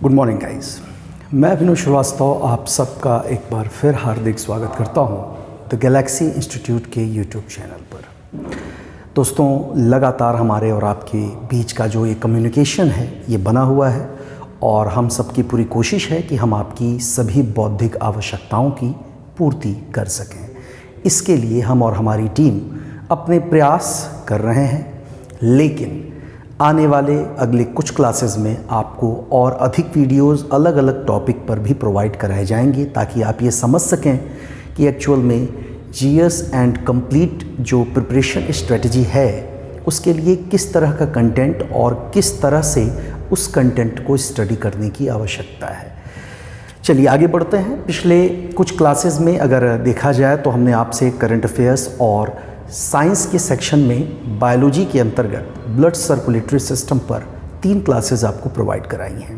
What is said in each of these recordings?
Good morning guys. मैं अभिनव श्रीवास्तव आप सबका एक बार फिर हार्दिक स्वागत करता हूं द गैलेक्सी इंस्टीट्यूट के यूट्यूब चैनल पर। दोस्तों, लगातार हमारे और आपके बीच का जो ये कम्युनिकेशन है ये बना हुआ है और हम सबकी पूरी कोशिश है कि हम आपकी सभी बौद्धिक आवश्यकताओं की पूर्ति कर सकें। इसके लिए हम और हमारी टीम अपने प्रयास कर रहे हैं, लेकिन आने वाले अगले कुछ क्लासेस में आपको और अधिक वीडियोस अलग अलग टॉपिक पर भी प्रोवाइड कराए जाएंगे ताकि आप ये समझ सकें कि एक्चुअल में जीएस एंड कंप्लीट जो प्रिपरेशन स्ट्रेटजी है उसके लिए किस तरह का कंटेंट और किस तरह से उस कंटेंट को स्टडी करने की आवश्यकता है। चलिए आगे बढ़ते हैं। पिछले कुछ क्लासेस में अगर देखा जाए तो हमने आपसे करंट अफेयर्स और साइंस के सेक्शन में बायोलॉजी के अंतर्गत ब्लड सर्कुलेटरी सिस्टम पर 3 क्लासेस आपको प्रोवाइड कराई हैं।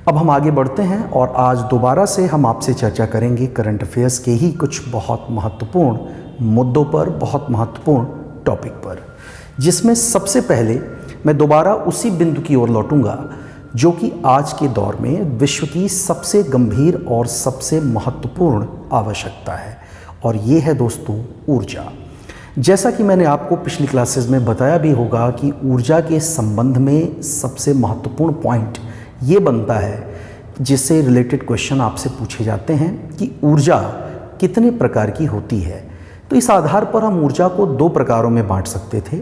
अब हम आगे बढ़ते हैं और आज दोबारा से हम आपसे चर्चा करेंगे करंट अफेयर्स के ही कुछ बहुत महत्वपूर्ण मुद्दों पर, बहुत महत्वपूर्ण टॉपिक पर, जिसमें सबसे पहले मैं दोबारा उसी बिंदु की ओर लौटूंगा जो कि आज के दौर में विश्व की सबसे गंभीर और सबसे महत्वपूर्ण आवश्यकता है, और ये है दोस्तों ऊर्जा। जैसा कि मैंने आपको पिछली क्लासेस में बताया भी होगा कि ऊर्जा के संबंध में सबसे महत्वपूर्ण पॉइंट ये बनता है जिससे रिलेटेड क्वेश्चन आपसे पूछे जाते हैं कि ऊर्जा कितने प्रकार की होती है। तो इस आधार पर हम ऊर्जा को 2 प्रकारों में बांट सकते थे,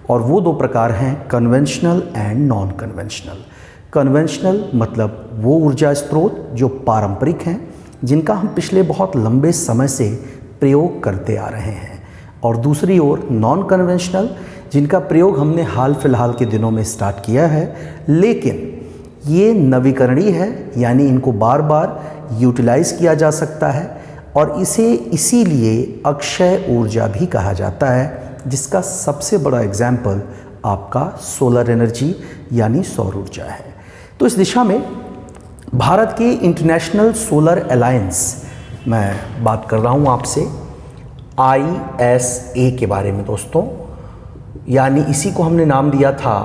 और वो 2 प्रकार हैं conventional and non conventional. Conventional मतलब वो ऊर्जा स्रोत जो पारंपरिक हैं, जिनका हम पिछले बहुत लंबे समय से प्रयोग करते आ रहे हैं, और दूसरी ओर नॉन कन्वेंशनल जिनका प्रयोग हमने हाल फिलहाल के दिनों में स्टार्ट किया है, लेकिन ये नवीकरणीय है, यानी इनको बार बार यूटिलाइज किया जा सकता है, और इसे इसीलिए अक्षय ऊर्जा भी कहा जाता है, जिसका सबसे बड़ा एग्जाम्पल आपका सोलर एनर्जी यानी सौर ऊर्जा है। तो इस दिशा में भारत के इंटरनेशनल सोलर अलायंस, मैं बात कर रहा हूँ आपसे ISA के बारे में दोस्तों, यानी इसी को हमने नाम दिया था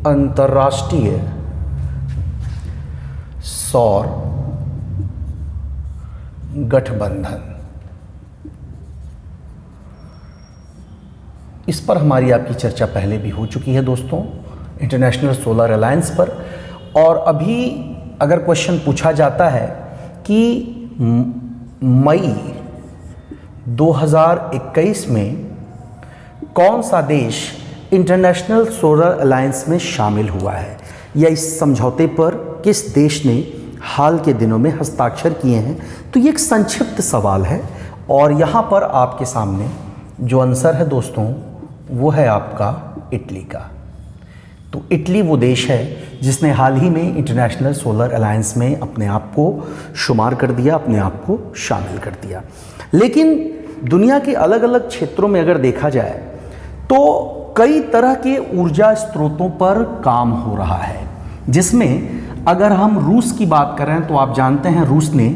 अंतर्राष्ट्रीय सौर गठबंधन। इस पर हमारी आपकी चर्चा पहले भी हो चुकी है दोस्तों, इंटरनेशनल सोलर अलायंस पर। और अभी अगर क्वेश्चन पूछा जाता है कि मई 2021 में कौन सा देश इंटरनेशनल सोलर अलायंस में शामिल हुआ है, या इस समझौते पर किस देश ने हाल के दिनों में हस्ताक्षर किए हैं, तो ये एक संक्षिप्त सवाल है, और यहाँ पर आपके सामने जो आंसर है दोस्तों वो है आपका इटली का। तो इटली वो देश है जिसने हाल ही में इंटरनेशनल सोलर अलायंस में अपने आप को शुमार कर दिया, अपने आप को शामिल कर दिया। लेकिन दुनिया के अलग अलग क्षेत्रों में अगर देखा जाए तो कई तरह के ऊर्जा स्रोतों पर काम हो रहा है, जिसमें अगर हम रूस की बात करें तो आप जानते हैं रूस ने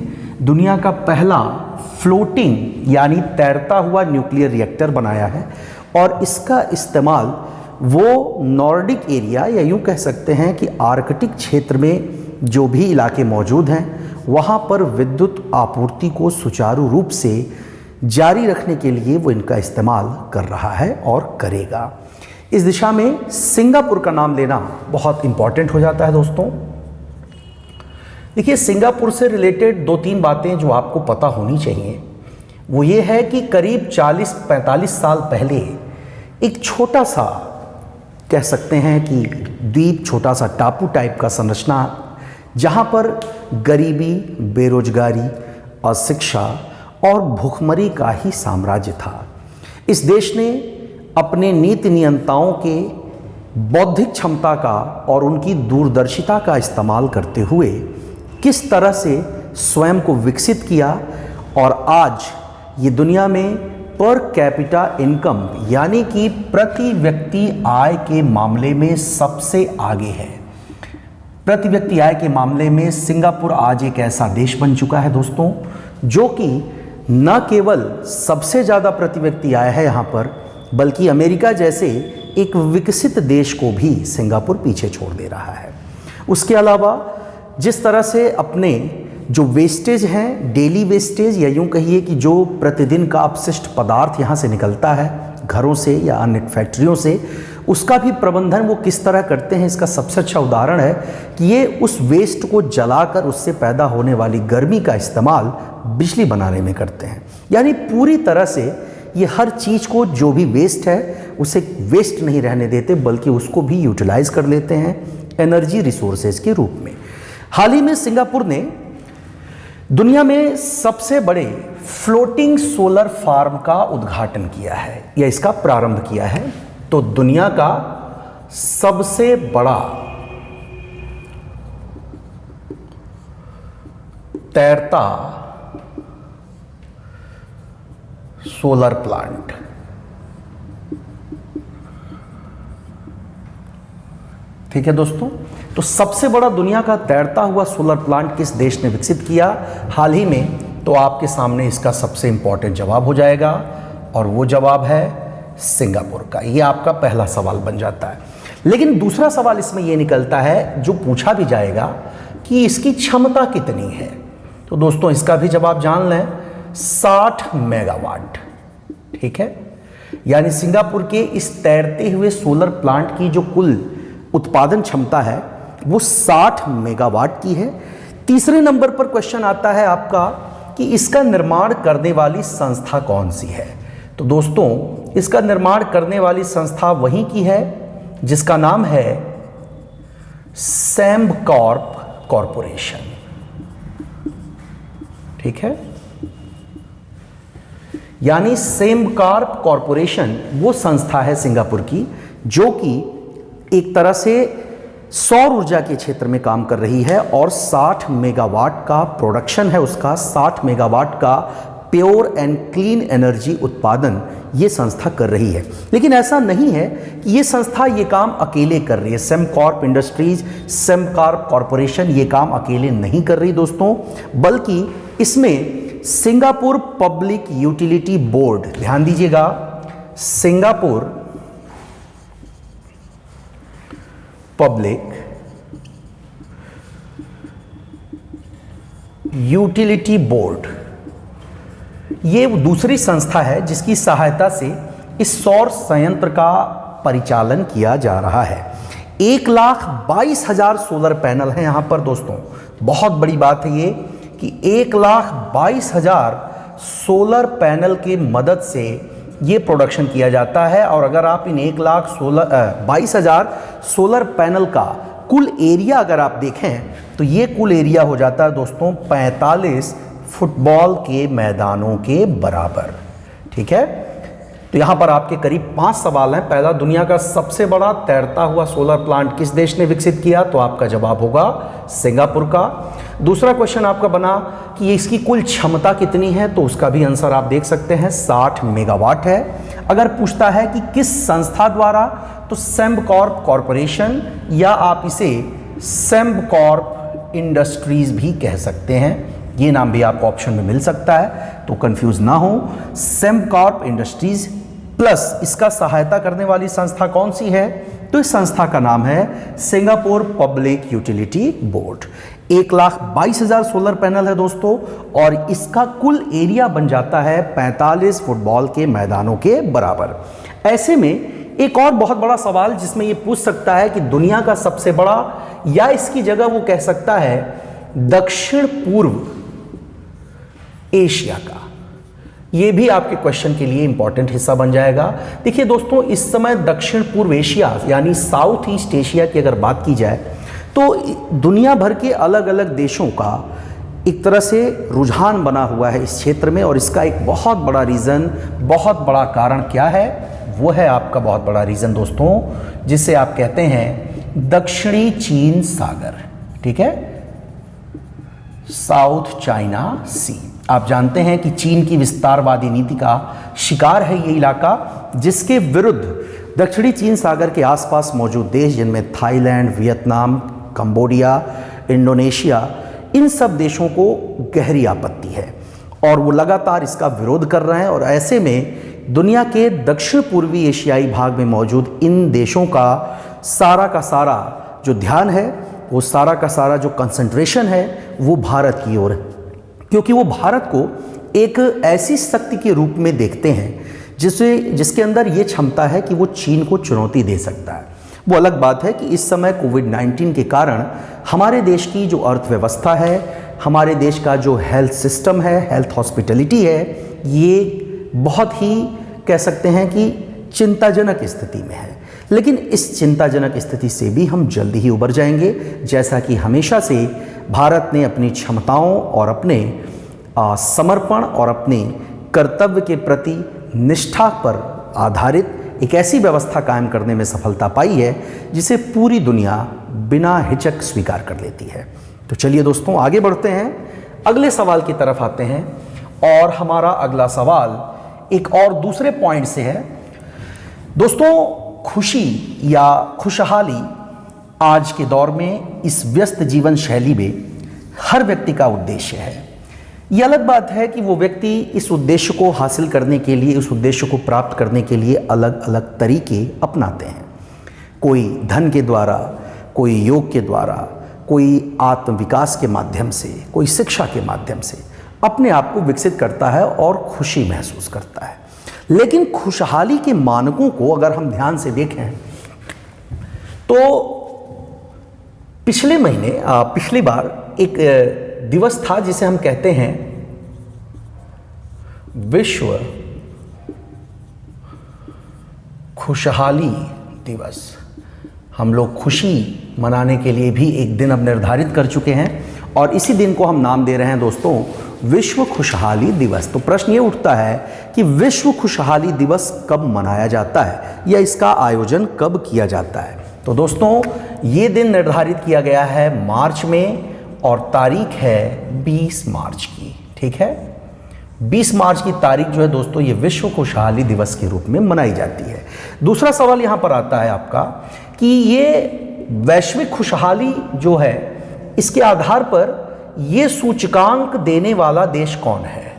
दुनिया का पहला फ्लोटिंग यानी तैरता हुआ न्यूक्लियर रिएक्टर बनाया है, और इसका इस्तेमाल वो नॉर्डिक एरिया, या यूँ कह सकते हैं कि आर्कटिक क्षेत्र में जो भी इलाके मौजूद हैं वहाँ पर विद्युत आपूर्ति को सुचारू रूप से जारी रखने के लिए वो इनका इस्तेमाल कर रहा है और करेगा। इस दिशा में सिंगापुर का नाम लेना बहुत इम्पॉर्टेंट हो जाता है दोस्तों। देखिए, सिंगापुर से रिलेटेड 2-3 बातें जो आपको पता होनी चाहिए वो ये है कि करीब 40-45 साल पहले एक छोटा सा, कह सकते हैं कि द्वीप, छोटा सा टापू टाइप का संरचना, जहाँ पर गरीबी, बेरोजगारी, अशिक्षा और भूखमरी का ही साम्राज्य था। इस देश ने अपने नीति नियंताओं के बौद्धिक क्षमता का और उनकी दूरदर्शिता का इस्तेमाल करते हुए किस तरह से स्वयं को विकसित किया, और आज ये दुनिया में पर कैपिटा इनकम यानी कि प्रति व्यक्ति आय के मामले में सबसे आगे है। प्रति व्यक्ति आय के मामले में सिंगापुर आज एक ऐसा देश बन चुका है दोस्तों, जो कि न केवल सबसे ज़्यादा प्रति व्यक्ति आय है यहाँ पर, बल्कि अमेरिका जैसे एक विकसित देश को भी सिंगापुर पीछे छोड़ दे रहा है। उसके अलावा जिस तरह से अपने जो वेस्टेज हैं, डेली वेस्टेज या यूँ कहिए कि जो प्रतिदिन का अपशिष्ट पदार्थ यहाँ से निकलता है घरों से या अन्य फैक्ट्रियों से, उसका भी प्रबंधन वो किस तरह करते हैं, इसका सबसे अच्छा उदाहरण है कि ये उस वेस्ट को जलाकर उससे पैदा होने वाली गर्मी का इस्तेमाल बिजली बनाने में करते हैं। यानी पूरी तरह से ये हर चीज़ को, जो भी वेस्ट है उसे वेस्ट नहीं रहने देते, बल्कि उसको भी यूटिलाइज कर लेते हैं एनर्जी रिसोर्सेज के रूप में। हाल ही में सिंगापुर ने दुनिया में सबसे बड़े फ्लोटिंग सोलर फार्म का उद्घाटन किया है या इसका प्रारंभ किया है। तो दुनिया का सबसे बड़ा तैरता सोलर प्लांट, ठीक है दोस्तों। तो सबसे बड़ा दुनिया का तैरता हुआ सोलर प्लांट किस देश ने विकसित किया हाल ही में, तो आपके सामने इसका सबसे इंपॉर्टेंट जवाब हो जाएगा और वो जवाब है सिंगापुर का। ये आपका पहला सवाल बन जाता है। लेकिन दूसरा सवाल इसमें ये निकलता है, जो पूछा भी जाएगा कि इसकी क्षमता कितनी है। तो दोस्तों इसका भी जवाब जान लें, 60 मेगावाट, ठीक है। यानी सिंगापुर के इस तैरते हुए सोलर प्लांट की जो कुल उत्पादन क्षमता है वो 60 मेगावाट की है। तीसरे नंबर पर क्वेश्चन आता है आपका कि इसका निर्माण करने वाली संस्था कौन सी है। तो दोस्तों इसका निर्माण करने वाली संस्था वही की है जिसका नाम है सेम्बकॉर्प कॉरपोरेशन, ठीक है। यानी सेम्बकॉर्प कॉरपोरेशन वो संस्था है सिंगापुर की जो कि एक तरह से सौर ऊर्जा के क्षेत्र में काम कर रही है और 60 मेगावाट का प्रोडक्शन है उसका, 60 मेगावाट का प्योर एंड क्लीन एनर्जी उत्पादन ये संस्था कर रही है। लेकिन ऐसा नहीं है कि ये संस्था ये काम अकेले कर रही है। सेम्बकॉर्प इंडस्ट्रीज, सेम्बकॉर्प कॉरपोरेशन ये काम अकेले नहीं कर रही दोस्तों, बल्कि इसमें सिंगापुर पब्लिक यूटिलिटी बोर्ड, ध्यान दीजिएगा, सिंगापुर पब्लिक यूटिलिटी बोर्ड ये दूसरी संस्था है जिसकी सहायता से इस सौर संयंत्र का परिचालन किया जा रहा है। 1,22,000 सोलर पैनल हैं यहाँ पर दोस्तों। बहुत बड़ी बात है ये कि 1,22,000 सोलर पैनल की मदद से ये प्रोडक्शन किया जाता है। और अगर आप इन 1,22,000 सोलर पैनल का कुल एरिया अगर आप देखें तो ये कुल एरिया हो जाता है दोस्तों 45 फुटबॉल के मैदानों के बराबर, ठीक है। तो यहाँ पर आपके करीब 5 सवाल हैं। पहला, दुनिया का सबसे बड़ा तैरता हुआ सोलर प्लांट किस देश ने विकसित किया, तो आपका जवाब होगा सिंगापुर का। दूसरा क्वेश्चन आपका बना कि इसकी कुल क्षमता कितनी है, तो उसका भी आंसर आप देख सकते हैं 60 मेगावाट है। अगर पूछता है कि किस संस्था द्वारा, तो सेम्बकॉर्प कॉरपोरेशन या आप इसे सेम्बकॉर्प इंडस्ट्रीज भी कह सकते हैं, ये नाम भी आपको ऑप्शन में मिल सकता है, तो कंफ्यूज ना हो। सेम्बकॉर्प इंडस्ट्रीज प्लस इसका सहायता करने वाली संस्था कौन सी है, तो इस संस्था का नाम है Singapore public utility board. 1,22,000 solar panel है दोस्तों और इसका कुल एरिया बन जाता है 45 फुटबॉल के मैदानों के बराबर। ऐसे में एक और बहुत बड़ा सवाल जिसमें ये पूछ सकता है कि दुनिया का सबसे बड़ा, या इसकी जगह वो कह सकता है दक्षिण पूर्व एशिया का, ये भी आपके क्वेश्चन के लिए इंपॉर्टेंट हिस्सा बन जाएगा। देखिए दोस्तों, इस समय दक्षिण पूर्व एशिया यानी साउथ ईस्ट एशिया की अगर बात की जाए तो दुनिया भर के अलग अलग देशों का एक तरह से रुझान बना हुआ है इस क्षेत्र में। और इसका एक बहुत बड़ा रीज़न, बहुत बड़ा कारण क्या है, वो है आपका बहुत बड़ा रीज़न दोस्तों, जिसे आप कहते हैं दक्षिणी चीन सागर, ठीक है, साउथ चाइना सी। आप जानते हैं कि चीन की विस्तारवादी नीति का शिकार है ये इलाका, जिसके विरुद्ध दक्षिणी चीन सागर के आसपास मौजूद देश जिनमें थाईलैंड, वियतनाम, कंबोडिया, इंडोनेशिया, इन सब देशों को गहरी आपत्ति है और वो लगातार इसका विरोध कर रहे हैं। और ऐसे में दुनिया के दक्षिण पूर्वी एशियाई भाग में मौजूद इन देशों का सारा जो ध्यान है, वो सारा का सारा जो कंसंट्रेशन है वो भारत की ओर है, क्योंकि वो भारत को एक ऐसी शक्ति के रूप में देखते हैं जिसके अंदर ये क्षमता है कि वो चीन को चुनौती दे सकता है। वो अलग बात है कि इस समय कोविड-19 के कारण हमारे देश की जो अर्थव्यवस्था है, हमारे देश का जो हेल्थ सिस्टम है, हेल्थ हॉस्पिटलिटी है, ये बहुत ही कह सकते हैं कि चिंताजनक स्थिति में है। लेकिन इस चिंताजनक स्थिति से भी हम जल्दी ही उबर जाएंगे, जैसा कि हमेशा से भारत ने अपनी क्षमताओं और अपने समर्पण और अपने कर्तव्य के प्रति निष्ठा पर आधारित एक ऐसी व्यवस्था कायम करने में सफलता पाई है जिसे पूरी दुनिया बिना हिचक स्वीकार कर लेती है। तो चलिए दोस्तों आगे बढ़ते हैं, अगले सवाल की तरफ आते हैं। और हमारा अगला सवाल एक और दूसरे पॉइंट से है। दोस्तों, खुशी या खुशहाली आज के दौर में इस व्यस्त जीवन शैली में हर व्यक्ति का उद्देश्य है। ये अलग बात है कि वो व्यक्ति इस उद्देश्य को हासिल करने के लिए, उस उद्देश्य को प्राप्त करने के लिए अलग अलग तरीके अपनाते हैं। कोई धन के द्वारा, कोई योग के द्वारा, कोई आत्मविकास के माध्यम से, कोई शिक्षा के माध्यम से अपने आप को विकसित करता है और खुशी महसूस करता है। लेकिन खुशहाली के मानकों को अगर हम ध्यान से देखें तो पिछली बार एक दिवस था जिसे हम कहते हैं विश्व खुशहाली दिवस। हम लोग खुशी मनाने के लिए भी एक दिन अब निर्धारित कर चुके हैं और इसी दिन को हम नाम दे रहे हैं दोस्तों विश्व खुशहाली दिवस। तो प्रश्न ये उठता है कि विश्व खुशहाली दिवस कब मनाया जाता है या इसका आयोजन कब किया जाता है। तो दोस्तों ये दिन निर्धारित किया गया है मार्च में और तारीख है 20 मार्च की। ठीक है, 20 मार्च की तारीख जो है दोस्तों ये विश्व खुशहाली दिवस के रूप में मनाई जाती है। दूसरा सवाल यहां पर आता है आपका कि ये वैश्विक खुशहाली जो है इसके आधार पर ये सूचकांक देने वाला देश कौन है।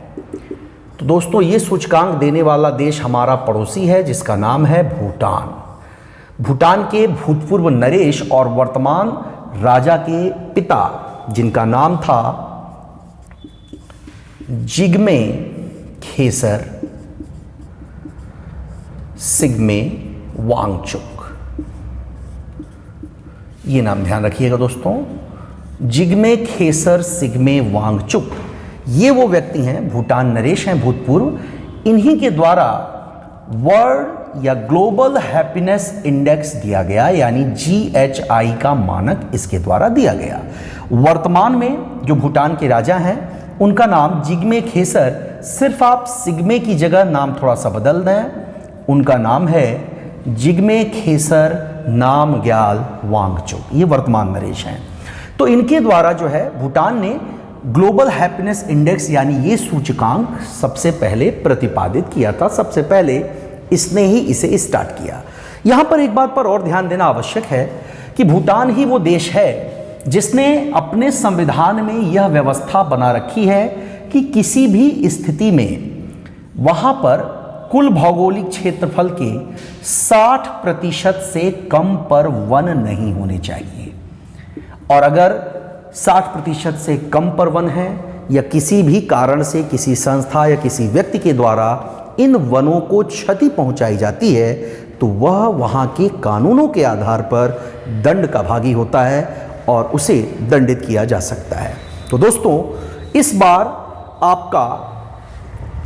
तो दोस्तों ये सूचकांक देने वाला देश हमारा पड़ोसी है जिसका नाम है भूटान। भूटान के भूतपूर्व नरेश और वर्तमान राजा के पिता जिनका नाम था जिग्मे खेसर सिग्मे वांगचुक, ये नाम ध्यान रखिएगा दोस्तों, जिग्मे खेसर सिग्मे वांगचुक। ये वो व्यक्ति हैं, भूटान नरेश हैं भूतपूर्व। इन्हीं के द्वारा वर्ल्ड या ग्लोबल हैप्पीनेस इंडेक्स दिया गया, यानी GHI का मानक इसके द्वारा दिया गया। वर्तमान में जो भूटान के राजा हैं उनका नाम जिग्मे खेसर, सिर्फ आप सिग्मे की जगह नाम थोड़ा सा बदल दें, उनका नाम है जिग्मे खेसर नामग्याल वांगचुक। ये वर्तमान नरेश हैं। तो इनके द्वारा जो है भूटान ने ग्लोबल हैप्पीनेस इंडेक्स यानी ये सूचकांक सबसे पहले प्रतिपादित किया था, सबसे पहले इसने ही इसे स्टार्ट किया। यहाँ पर एक बात पर और ध्यान देना आवश्यक है कि भूटान ही वो देश है जिसने अपने संविधान में यह व्यवस्था बना रखी है कि किसी भी स्थिति में वहाँ पर कुल भौगोलिक क्षेत्रफल के 60% से कम पर वन नहीं होने चाहिए। और अगर 60% से कम पर वन है या किसी भी कारण से किसी संस्था या किसी व्यक्ति के द्वारा इन वनों को क्षति पहुंचाई जाती है तो वह वहां के कानूनों के आधार पर दंड का भागी होता है और उसे दंडित किया जा सकता है। तो दोस्तों इस बार आपका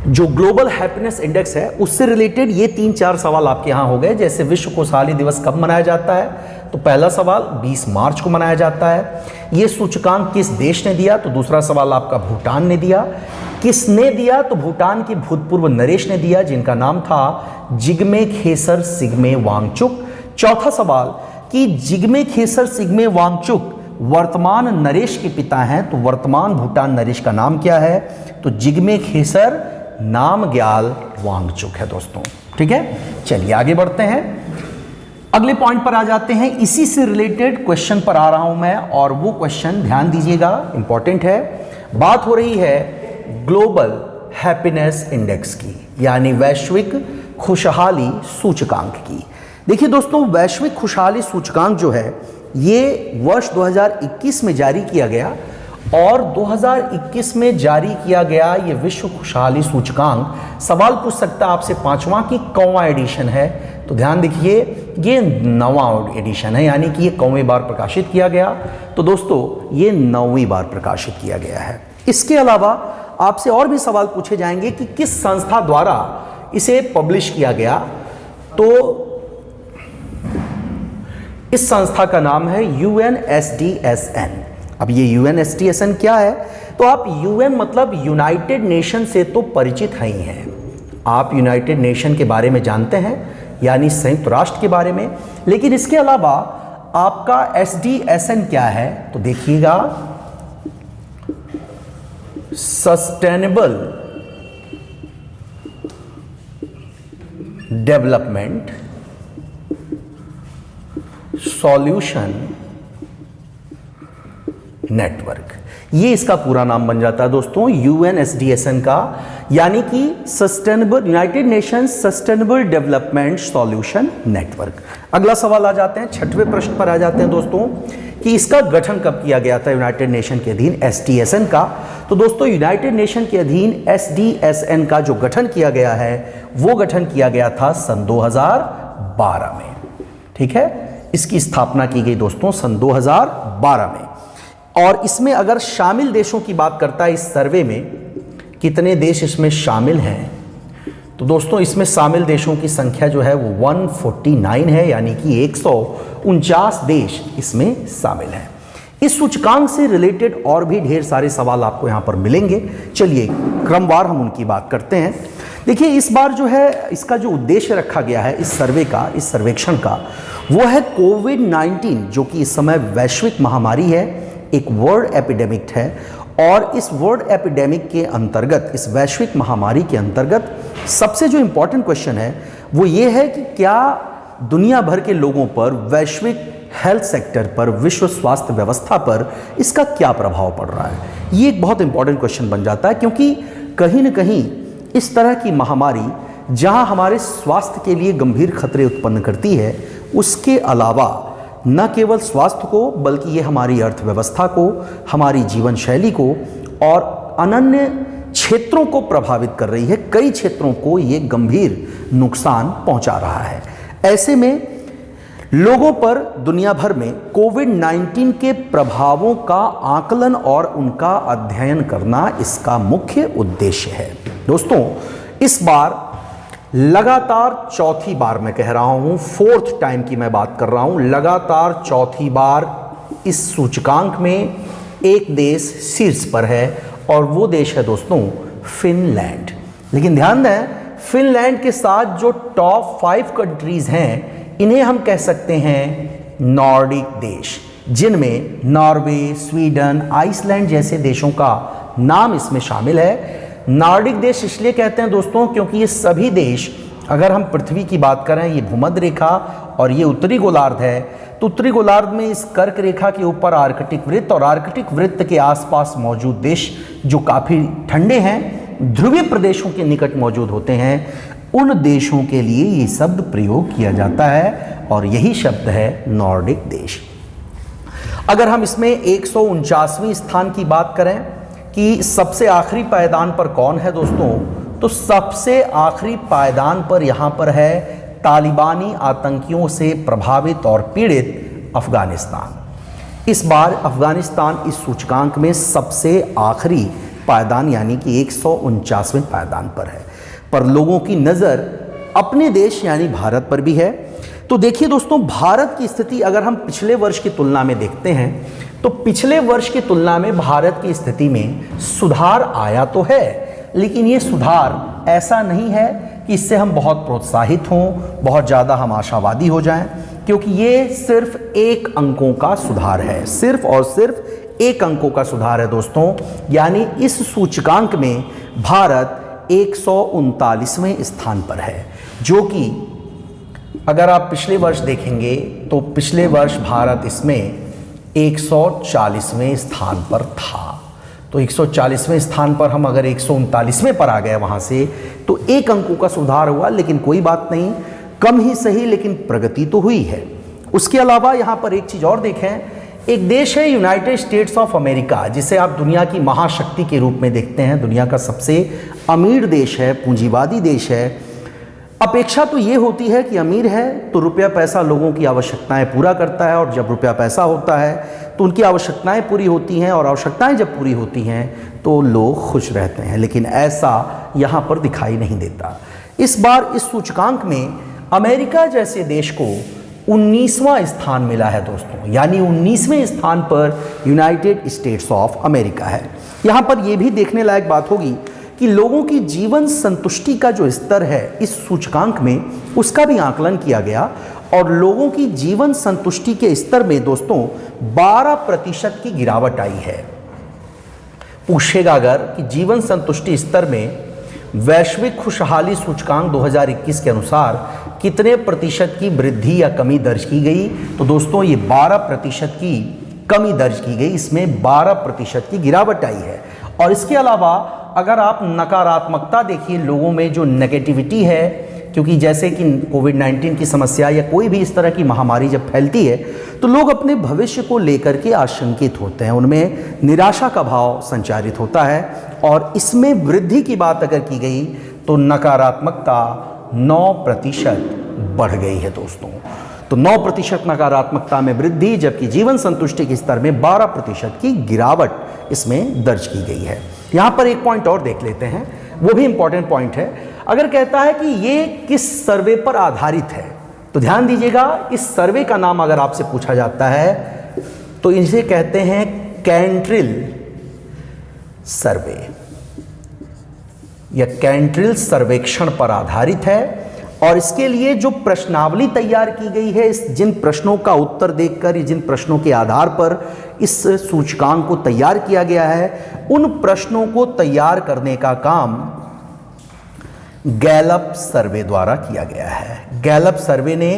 जो ग्लोबल हैप्पीनेस इंडेक्स है उससे रिलेटेड ये 3-4 सवाल आपके यहाँ हो गए। जैसे विश्व खुशहाली दिवस कब मनाया जाता है, तो पहला सवाल 20 मार्च को मनाया जाता है। ये सूचकांक किस देश ने दिया, तो दूसरा सवाल आपका भूटान ने दिया। किसने दिया, तो भूटान के भूतपूर्व नरेश ने दिया जिनका नाम था जिग्मे खेसर सिग्मे वांगचुक। चौथा सवाल कि जिग्मे खेसर सिग्मे वांगचुक वर्तमान नरेश के पिता हैं, तो वर्तमान भूटान नरेश का नाम क्या है, तो जिग्मे खेसर नामग्याल वांगचुक है दोस्तों। ठीक है, चलिए आगे बढ़ते हैं, अगले पॉइंट पर आ जाते हैं। इसी से रिलेटेड क्वेश्चन पर आ रहा हूं मैं और वो क्वेश्चन ध्यान दीजिएगा, इंपॉर्टेंट है। बात हो रही है ग्लोबल हैप्पीनेस इंडेक्स की, यानी वैश्विक खुशहाली सूचकांक की। देखिए दोस्तों, वैश्विक खुशहाली सूचकांक जो है ये वर्ष 2021 में जारी किया गया, और 2021 में जारी किया गया ये विश्व खुशहाली सूचकांक, सवाल पूछ सकता है आपसे 5वां की कौवां एडिशन है, तो ध्यान देखिए ये 9वां एडिशन है, यानी कि ये 9वीं बार प्रकाशित किया गया। तो दोस्तों ये 9वीं बार प्रकाशित किया गया है। इसके अलावा आपसे और भी सवाल पूछे जाएंगे कि किस संस्था द्वारा इसे पब्लिश किया गया, तो इस संस्था का नाम है UNSDSN। अब ये UNSDSN क्या है, तो आप UN मतलब यूनाइटेड नेशन से तो परिचित ही हैं, आप यूनाइटेड नेशन के बारे में जानते हैं, यानी संयुक्त राष्ट्र के बारे में। लेकिन इसके अलावा आपका SDSN क्या है, तो देखिएगा सस्टेनेबल डेवलपमेंट सॉल्यूशन नेटवर्क, ये इसका पूरा नाम बन जाता है दोस्तों UNSDSN का, यानी कि sustainable United Nations sustainable development solution network. अगला सवाल आ जाते हैं, 6वें प्रश्न पर आ जाते हैं दोस्तों कि इसका गठन कब किया गया था यूनाइटेड नेशन के अधीन SDSN का। तो दोस्तों यूनाइटेड नेशन के अधीन SDSN का जो गठन किया गया है वो गठन किया गया था सन 2012 में। ठीक है, इसकी स्थापना की गई दोस्तों सन 2012 में। और इसमें अगर शामिल देशों की बात करता है, इस सर्वे में कितने देश इसमें शामिल हैं, तो दोस्तों इसमें शामिल देशों की संख्या जो है वो 149 है, यानी कि 149 देश इसमें शामिल हैं। इस सूचकांक से रिलेटेड और भी ढेर सारे सवाल आपको यहाँ पर मिलेंगे। चलिए क्रमवार हम उनकी बात करते हैं। देखिए इस बार जो है इसका जो उद्देश्य रखा गया है इस सर्वे का, इस सर्वेक्षण का, वो है कोविड-19, जो कि इस समय वैश्विक महामारी है, एक वर्ल्ड एपिडेमिक है। और इस वर्ल्ड एपिडेमिक के अंतर्गत, इस वैश्विक महामारी के अंतर्गत सबसे जो इंपॉर्टेंट क्वेश्चन है वो ये है कि क्या दुनिया भर के लोगों पर, वैश्विक हेल्थ सेक्टर पर, विश्व स्वास्थ्य व्यवस्था पर इसका क्या प्रभाव पड़ रहा है। ये एक बहुत इंपॉर्टेंट क्वेश्चन बन जाता है, क्योंकि कहीं ना कहीं इस तरह की महामारी जहां हमारे स्वास्थ्य के लिए गंभीर खतरे उत्पन्न करती है, उसके अलावा न केवल स्वास्थ्य को बल्कि ये हमारी अर्थव्यवस्था को, हमारी जीवन शैली को और अनन्य क्षेत्रों को प्रभावित कर रही है। कई क्षेत्रों को ये गंभीर नुकसान पहुंचा रहा है। ऐसे में लोगों पर दुनिया भर में कोविड-19 के प्रभावों का आकलन और उनका अध्ययन करना इसका मुख्य उद्देश्य है। दोस्तों इस बार लगातार चौथी बार, मैं कह रहा हूं 4th टाइम की मैं बात कर रहा हूं, लगातार चौथी बार इस सूचकांक में एक देश शीर्ष पर है और वो देश है दोस्तों फिनलैंड। लेकिन ध्यान दें, फिनलैंड के साथ जो टॉप 5 कंट्रीज हैं इन्हें हम कह सकते हैं नॉर्डिक देश, जिनमें नॉर्वे, स्वीडन, आइसलैंड जैसे देशों का नाम इसमें शामिल है। नॉर्डिक देश इसलिए कहते हैं दोस्तों क्योंकि ये सभी देश, अगर हम पृथ्वी की बात करें, ये भूमध्य रेखा और ये उत्तरी गोलार्ध है, तो उत्तरी गोलार्ध में इस कर्क रेखा के ऊपर आर्कटिक वृत्त और आर्कटिक वृत्त के आसपास मौजूद देश जो काफ़ी ठंडे हैं, ध्रुवीय प्रदेशों के निकट मौजूद होते हैं, उन देशों के लिए ये शब्द प्रयोग किया जाता है और यही शब्द है नॉर्डिक देश। अगर हम इसमें 149वें स्थान की बात करें कि सबसे आखिरी पायदान पर कौन है दोस्तों, तो सबसे आखिरी पायदान पर यहाँ पर है तालिबानी आतंकियों से प्रभावित और पीड़ित अफगानिस्तान। इस बार अफगानिस्तान इस सूचकांक में सबसे आखिरी पायदान यानी कि 149वें पायदान पर है, पर लोगों की नज़र अपने देश यानी भारत पर भी है। तो देखिए दोस्तों, भारत की स्थिति अगर हम पिछले वर्ष की तुलना में देखते हैं तो पिछले वर्ष की तुलना में भारत की स्थिति में सुधार आया तो है, लेकिन ये सुधार ऐसा नहीं है कि इससे हम बहुत प्रोत्साहित हों, बहुत ज़्यादा हम आशावादी हो जाएं, क्योंकि ये सिर्फ 1 अंकों का सुधार है, सिर्फ और सिर्फ 1 अंकों का सुधार है दोस्तों। यानी इस सूचकांक में भारत 139वें स्थान पर है, जो कि अगर आप पिछले वर्ष देखेंगे तो पिछले वर्ष भारत इसमें 140वें स्थान पर था। तो 140वें स्थान पर हम अगर 139वें पर आ गए वहाँ से, तो 1 अंकों का सुधार हुआ, लेकिन कोई बात नहीं, कम ही सही लेकिन प्रगति तो हुई है। उसके अलावा यहाँ पर एक चीज़ और देखें, एक देश है यूनाइटेड स्टेट्स ऑफ अमेरिका, जिसे आप दुनिया की महाशक्ति के रूप में देखते हैं, दुनिया का सबसे अमीर देश है, पूंजीवादी देश है। अपेक्षा तो ये होती है कि अमीर है तो रुपया पैसा लोगों की आवश्यकताएं पूरा करता है, और जब रुपया पैसा होता है तो उनकी आवश्यकताएं पूरी होती हैं, और आवश्यकताएं जब पूरी होती हैं तो लोग खुश रहते हैं। लेकिन ऐसा यहाँ पर दिखाई नहीं देता। इस बार इस सूचकांक में अमेरिका जैसे देश को 19वां स्थान मिला है दोस्तों, यानी 19वें स्थान पर यूनाइटेड स्टेट्स ऑफ अमेरिका है। यहाँ पर यह भी देखने लायक बात होगी कि लोगों की जीवन संतुष्टि का जो स्तर है इस सूचकांक में, उसका भी आकलन किया गया, और लोगों की जीवन संतुष्टि के स्तर में दोस्तों 12% की गिरावट आई है। पूछेगा अगर कि जीवन संतुष्टि स्तर में वैश्विक खुशहाली सूचकांक 2021 के अनुसार कितने प्रतिशत की वृद्धि या कमी दर्ज की गई, तो दोस्तों ये 12% की कमी दर्ज की गई, इसमें 12% की गिरावट आई है। और इसके अलावा अगर आप नकारात्मकता देखिए, लोगों में जो नेगेटिविटी है, क्योंकि जैसे कि कोविड-19 की समस्या या कोई भी इस तरह की महामारी जब फैलती है तो लोग अपने भविष्य को लेकर के आशंकित होते हैं, उनमें निराशा का भाव संचारित होता है, और इसमें वृद्धि की बात अगर की गई तो नकारात्मकता 9% बढ़ गई है दोस्तों। तो 9% नकारात्मकता में वृद्धि, जबकि जीवन संतुष्टि के स्तर में 12% की गिरावट इसमें दर्ज की गई है। यहाँ पर एक पॉइंट और देख लेते हैं, वो भी इंपॉर्टेंट पॉइंट है। अगर कहता है कि ये किस सर्वे पर आधारित है, तो ध्यान दीजिएगा, इस सर्वे का नाम अगर आपसे पूछा जाता है तो इसे कहते हैं कैंट्रिल सर्वे, या कैंट्रिल सर्वेक्षण पर आधारित है। और इसके लिए जो प्रश्नावली तैयार की गई है, इस जिन प्रश्नों का उत्तर देखकर, जिन प्रश्नों के आधार पर इस सूचकांक को तैयार किया गया है, उन प्रश्नों को तैयार करने का काम गैलप सर्वे द्वारा किया गया है। गैलप सर्वे ने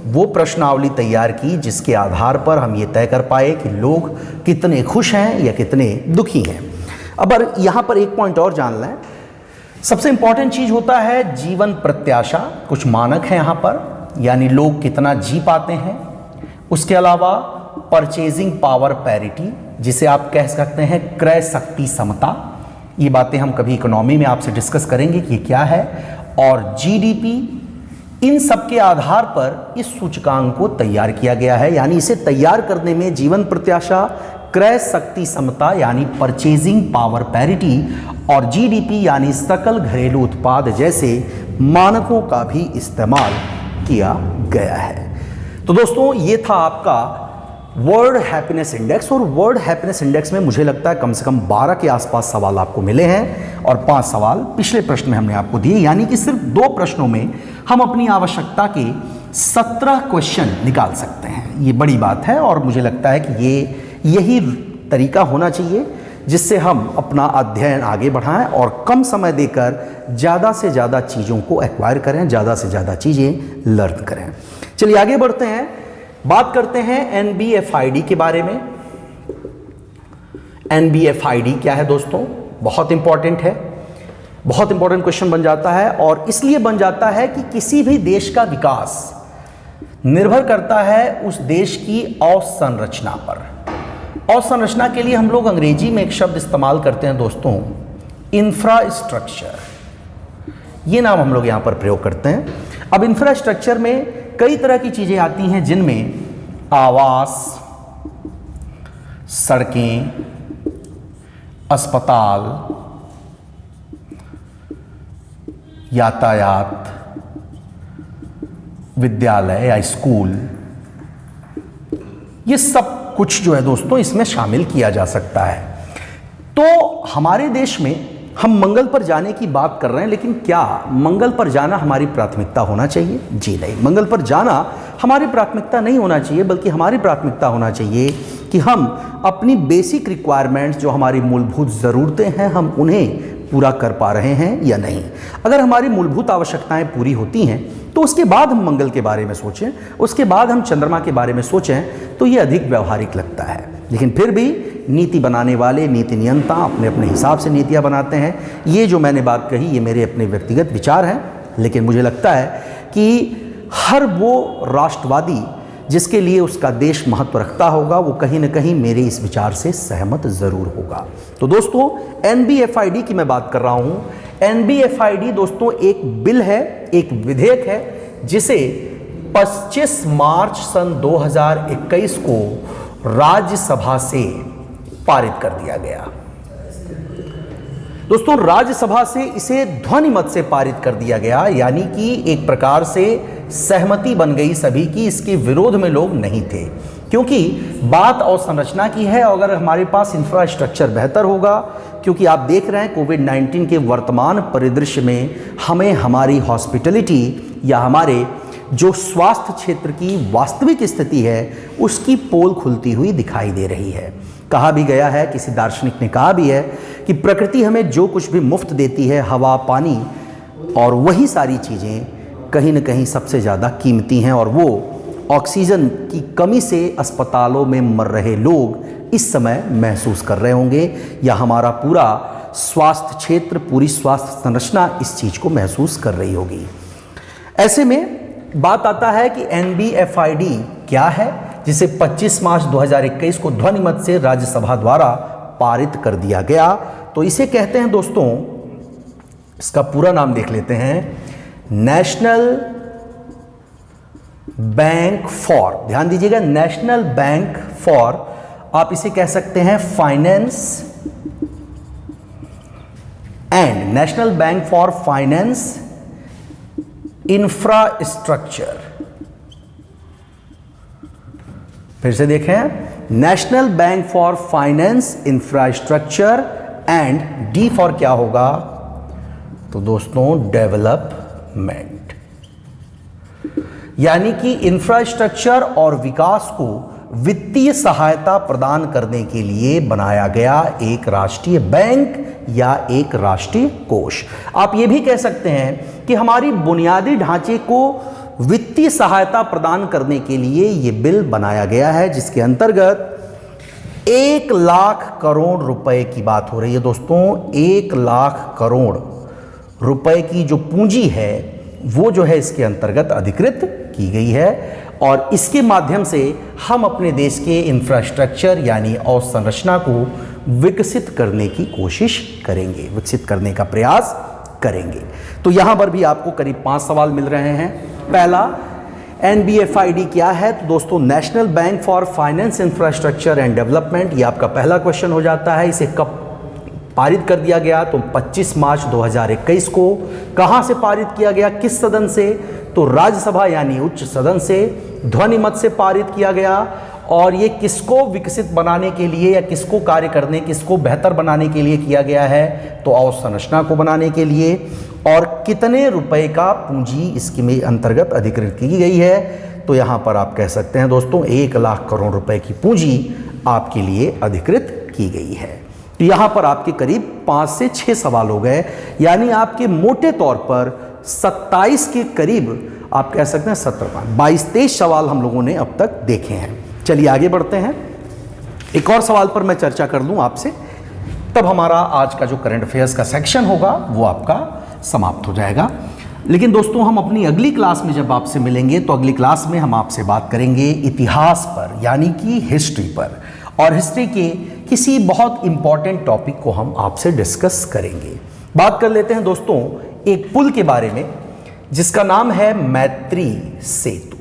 वो प्रश्नावली तैयार की जिसके आधार पर हम ये तय कर पाए कि लोग कितने खुश हैं या कितने दुखी हैं। अब यहाँ पर एक पॉइंट और जान लें, सबसे इंपॉर्टेंट चीज होता है जीवन प्रत्याशा। कुछ मानक हैं यहाँ पर, यानी लोग कितना जी पाते हैं। उसके अलावा परचेजिंग पावर पैरिटी, जिसे आप कह सकते हैं क्रय शक्ति समता, ये बातें हम कभी इकोनॉमी में आपसे डिस्कस करेंगे कि क्या है। और जीडीपी, इन सब के आधार पर इस सूचकांक को तैयार किया गया है। यानी इसे तैयार करने में जीवन प्रत्याशा, क्रय शक्ति समता यानी परचेजिंग पावर पैरिटी, और जीडीपी यानी सकल घरेलू उत्पाद जैसे मानकों का भी इस्तेमाल किया गया है। तो दोस्तों ये था आपका वर्ल्ड हैप्पीनेस इंडेक्स, और वर्ल्ड हैप्पीनेस इंडेक्स में मुझे लगता है कम से कम 12 के आसपास सवाल आपको मिले हैं, और 5 सवाल पिछले प्रश्न में हमने आपको दिए, यानी कि सिर्फ 2 प्रश्नों में हम अपनी आवश्यकता के 17 क्वेश्चन निकाल सकते हैं। ये बड़ी बात है, और मुझे लगता है कि यही तरीका होना चाहिए जिससे हम अपना अध्ययन आगे बढ़ाएं और कम समय देकर ज़्यादा से ज़्यादा चीज़ों को एक्वायर करें, ज़्यादा से ज़्यादा चीज़ें लर्न करें। चलिए आगे बढ़ते हैं, बात करते हैं NBFID के बारे में। NBFID क्या है दोस्तों? बहुत इंपॉर्टेंट है, बहुत इंपॉर्टेंट क्वेश्चन बन जाता है, और इसलिए बन जाता है कि किसी भी देश का विकास निर्भर करता है उस देश की अवसंरचना पर। अवसंरचना के लिए हम लोग अंग्रेजी में एक शब्द इस्तेमाल करते हैं दोस्तों, इंफ्रास्ट्रक्चर। ये नाम हम लोग यहाँ पर प्रयोग करते हैं। अब इंफ्रास्ट्रक्चर में कई तरह की चीज़ें आती हैं, जिनमें आवास, सड़कें, अस्पताल, यातायात, विद्यालय या स्कूल, ये सब कुछ जो है दोस्तों इसमें शामिल किया जा सकता है। तो हमारे देश में हम मंगल पर जाने की बात कर रहे हैं, लेकिन क्या मंगल पर जाना हमारी प्राथमिकता होना चाहिए? जी नहीं, मंगल पर जाना हमारी प्राथमिकता नहीं होना चाहिए, बल्कि हमारी प्राथमिकता होना चाहिए कि हम अपनी बेसिक रिक्वायरमेंट्स, जो हमारी मूलभूत ज़रूरतें हैं, हम उन्हें पूरा कर पा रहे हैं या नहीं। अगर हमारी मूलभूत आवश्यकताएं पूरी होती हैं तो उसके बाद हम मंगल के बारे में सोचें, उसके बाद हम चंद्रमा के बारे में सोचें, तो ये अधिक व्यवहारिक लगता है। लेकिन फिर भी नीति बनाने वाले नीति नियंता अपने अपने हिसाब से नीतियाँ बनाते हैं। ये जो मैंने बात कही ये मेरे अपने व्यक्तिगत विचार हैं, लेकिन मुझे लगता है कि हर वो राष्ट्रवादी जिसके लिए उसका देश महत्व रखता होगा वो कहीं ना कहीं मेरे इस विचार से सहमत ज़रूर होगा। तो दोस्तों NBFID की मैं बात कर रहा हूँ। NBFID दोस्तों एक बिल है, एक विधेयक है जिसे 25 मार्च सन 2021 को राज्यसभा से पारित कर दिया गया। दोस्तों राज्यसभा से इसे ध्वनि मत से पारित कर दिया गया, यानी कि एक प्रकार से सहमति बन गई सभी की, इसके विरोध में लोग नहीं थे, क्योंकि बात अवसंरचना की है। और अगर हमारे पास इंफ्रास्ट्रक्चर बेहतर होगा, क्योंकि आप देख रहे हैं कोविड-19 के वर्तमान परिदृश्य में हमें हमारी हॉस्पिटलिटी या हमारे जो स्वास्थ्य क्षेत्र की वास्तविक स्थिति है उसकी पोल खुलती हुई दिखाई दे रही है। कहा भी गया है, किसी दार्शनिक ने कहा भी है कि प्रकृति हमें जो कुछ भी मुफ्त देती है, हवा, पानी, और वही सारी चीज़ें कहीं न कहीं सबसे ज़्यादा कीमती हैं, और वो ऑक्सीजन की कमी से अस्पतालों में मर रहे लोग इस समय महसूस कर रहे होंगे, या हमारा पूरा स्वास्थ्य क्षेत्र, पूरी स्वास्थ्य संरचना इस चीज़ को महसूस कर रही होगी। ऐसे में बात आता है कि NBFID क्या है, जिसे 25 मार्च 2021 को ध्वनिमत से राज्यसभा द्वारा पारित कर दिया गया। तो इसे कहते हैं दोस्तों, इसका पूरा नाम देख लेते हैं, नेशनल बैंक फॉर, ध्यान दीजिएगा, नेशनल बैंक फॉर, आप इसे कह सकते हैं finance and, national bank for finance infrastructure. फिर से देखें, national bank for finance infrastructure and D for क्या होगा, तो दोस्तों डेवलपमेंट, यानी कि इंफ्रास्ट्रक्चर और विकास को वित्तीय सहायता प्रदान करने के लिए बनाया गया एक राष्ट्रीय बैंक या एक राष्ट्रीय कोष। आप ये भी कह सकते हैं कि हमारी बुनियादी ढांचे को वित्तीय सहायता प्रदान करने के लिए ये बिल बनाया गया है, जिसके अंतर्गत 1 लाख करोड़ रुपए की बात हो रही है। दोस्तों 1 लाख करोड़ रुपए की जो पूंजी है वो जो है इसके अंतर्गत अधिकृत की गई है, और इसके माध्यम से हम अपने देश के इंफ्रास्ट्रक्चर यानी अवसंरचना को विकसित करने की कोशिश करेंगे, विकसित करने का प्रयास करेंगे। तो यहां पर भी आपको करीब 5 सवाल मिल रहे हैं। पहला, NBFID क्या है, तो दोस्तों national bank for finance infrastructure and development, ये आपका पहला क्वेश्चन हो जाता है। इसे कब पारित कर दिया गया, तो 25 मार्च 2021 को। कहां से पारित किया गया, किस सदन से, तो राज्यसभा यानी उच्च सदन से ध्वनिमत से पारित किया गया। और ये किसको विकसित बनाने के लिए या किसको कार्य करने, किसको बेहतर बनाने के लिए किया गया है, तो अवसंरचना को बनाने के लिए। और कितने रुपए का पूंजी इसके में अंतर्गत अधिकृत की गई है, तो यहाँ पर आप कह सकते हैं दोस्तों 1 लाख करोड़ रुपए की पूंजी आपके लिए अधिकृत की गई है। तो यहाँ पर आपके करीब 5 से 6 सवाल हो गए, यानी आपके मोटे तौर पर 27 के करीब आप कह सकते हैं 22-23 सवाल हम लोगों ने अब तक देखे हैं। चलिए आगे बढ़ते हैं, एक और सवाल पर मैं चर्चा कर लूँ आपसे, तब हमारा आज का जो करंट अफेयर्स का सेक्शन होगा वो आपका समाप्त हो जाएगा। लेकिन दोस्तों हम अपनी अगली क्लास में जब आपसे मिलेंगे तो अगली क्लास में हम आपसे बात करेंगे इतिहास पर, यानी कि हिस्ट्री पर, और हिस्ट्री के किसी बहुत इंपॉर्टेंट टॉपिक को हम आपसे डिस्कस करेंगे। बात कर लेते हैं दोस्तों एक पुल के बारे में जिसका नाम है मैत्री सेतु।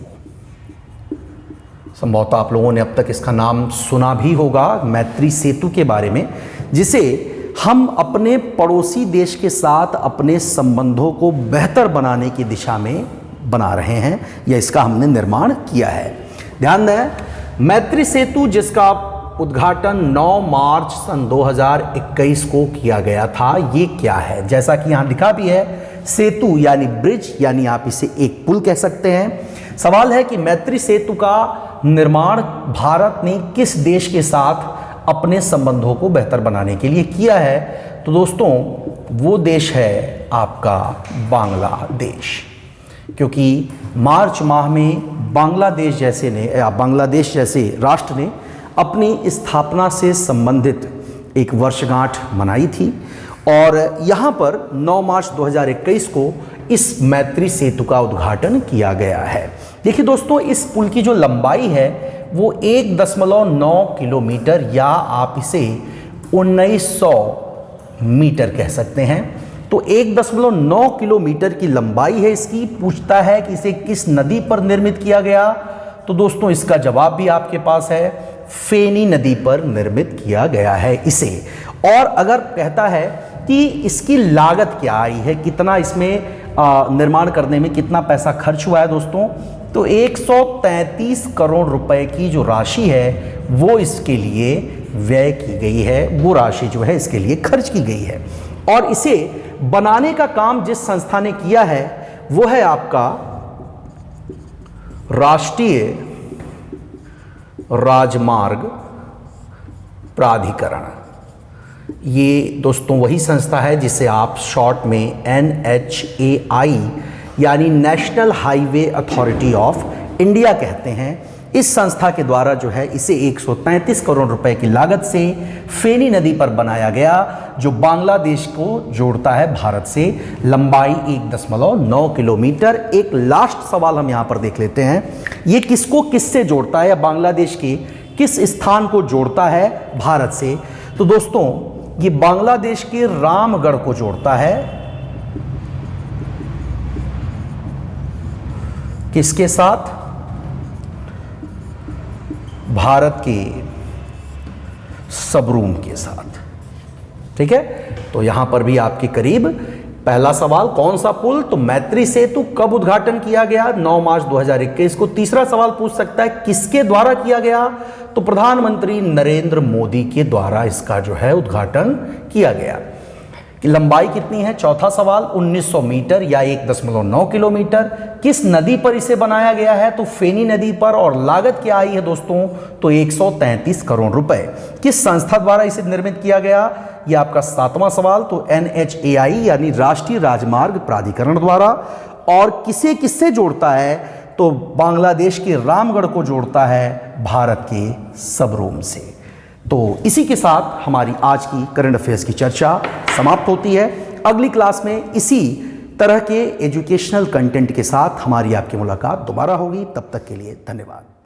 संभवतः आप लोगों ने अब तक इसका नाम सुना भी होगा, मैत्री सेतु के बारे में, जिसे हम अपने पड़ोसी देश के साथ अपने संबंधों को बेहतर बनाने की दिशा में बना रहे हैं, या इसका हमने निर्माण किया है। ध्यान दें, मैत्री सेतु जिसका उद्घाटन 9 मार्च सन 2021 को किया गया था, ये क्या है, जैसा कि यहाँ लिखा भी है, सेतु यानी ब्रिज, यानी आप इसे एक पुल कह सकते हैं। सवाल है कि मैत्री सेतु का निर्माण भारत ने किस देश के साथ अपने संबंधों को बेहतर बनाने के लिए किया है, तो दोस्तों वो देश है आपका बांग्लादेश। क्योंकि मार्च माह में बांग्लादेश जैसे राष्ट्र ने अपनी स्थापना से संबंधित एक वर्षगांठ मनाई थी और यहाँ पर 9 मार्च 2021 को इस मैत्री सेतु का उद्घाटन किया गया है। देखिए दोस्तों, इस पुल की जो लंबाई है वो 1.9 किलोमीटर या आप इसे 1900 मीटर कह सकते हैं। तो 1.9 किलोमीटर की लंबाई है इसकी। पूछता है कि इसे किस नदी पर निर्मित किया गया, तो दोस्तों इसका जवाब भी आपके पास है, फेनी नदी पर निर्मित किया गया है इसे। और अगर कहता है कि इसकी लागत क्या आई है, कितना इसमें निर्माण करने में कितना पैसा खर्च हुआ है दोस्तों, तो 133 करोड़ रुपए की जो राशि है वो इसके लिए व्यय की गई है, वो राशि जो है इसके लिए खर्च की गई है। और इसे बनाने का काम जिस संस्था ने किया है वो है आपका राष्ट्रीय राजमार्ग प्राधिकरण। ये दोस्तों वही संस्था है जिसे आप शॉर्ट में NHAI यानी national highway authority of India कहते हैं। इस संस्था के द्वारा जो है इसे 133 करोड़ रुपए की लागत से फेनी नदी पर बनाया गया, जो बांग्लादेश को जोड़ता है भारत से। लंबाई 1.9 किलोमीटर। एक लास्ट सवाल हम यहाँ पर देख लेते हैं, ये किसको किससे जोड़ता है या बांग्लादेश के किस स्थान को जोड़ता है भारत से, तो दोस्तों ये बांग्लादेश के रामगढ़ को जोड़ता है। किसके साथ? भारत के सबरूम के साथ। ठीक है, तो यहां पर भी आपके करीब पहला सवाल कौन सा पुल, तो मैत्री सेतु कब उद्घाटन किया गया, 9 मार्च 2021 को। तीसरा सवाल पूछ सकता है किसके द्वारा किया गया, तो प्रधानमंत्री नरेंद्र मोदी के द्वारा इसका जो है उद्घाटन किया गया। कि लंबाई कितनी है, चौथा सवाल 1900 मीटर या 1.9 किलोमीटर। किस नदी पर इसे बनाया गया है, तो फेनी नदी पर। और लागत क्या आई है दोस्तों, तो 133 करोड़ रुपए। किस संस्था द्वारा इसे निर्मित किया गया, यह आपका 7वां सवाल, तो NHAI यानी राष्ट्रीय राजमार्ग प्राधिकरण द्वारा। और किसे किससे जोड़ता है, तो बांग्लादेश के रामगढ़ को जोड़ता है भारत के सबरूम से। तो इसी के साथ हमारी आज की करंट अफेयर्स की चर्चा समाप्त होती है। अगली क्लास में इसी तरह के एजुकेशनल कंटेंट के साथ हमारी आपकी मुलाकात दोबारा होगी। तब तक के लिए धन्यवाद।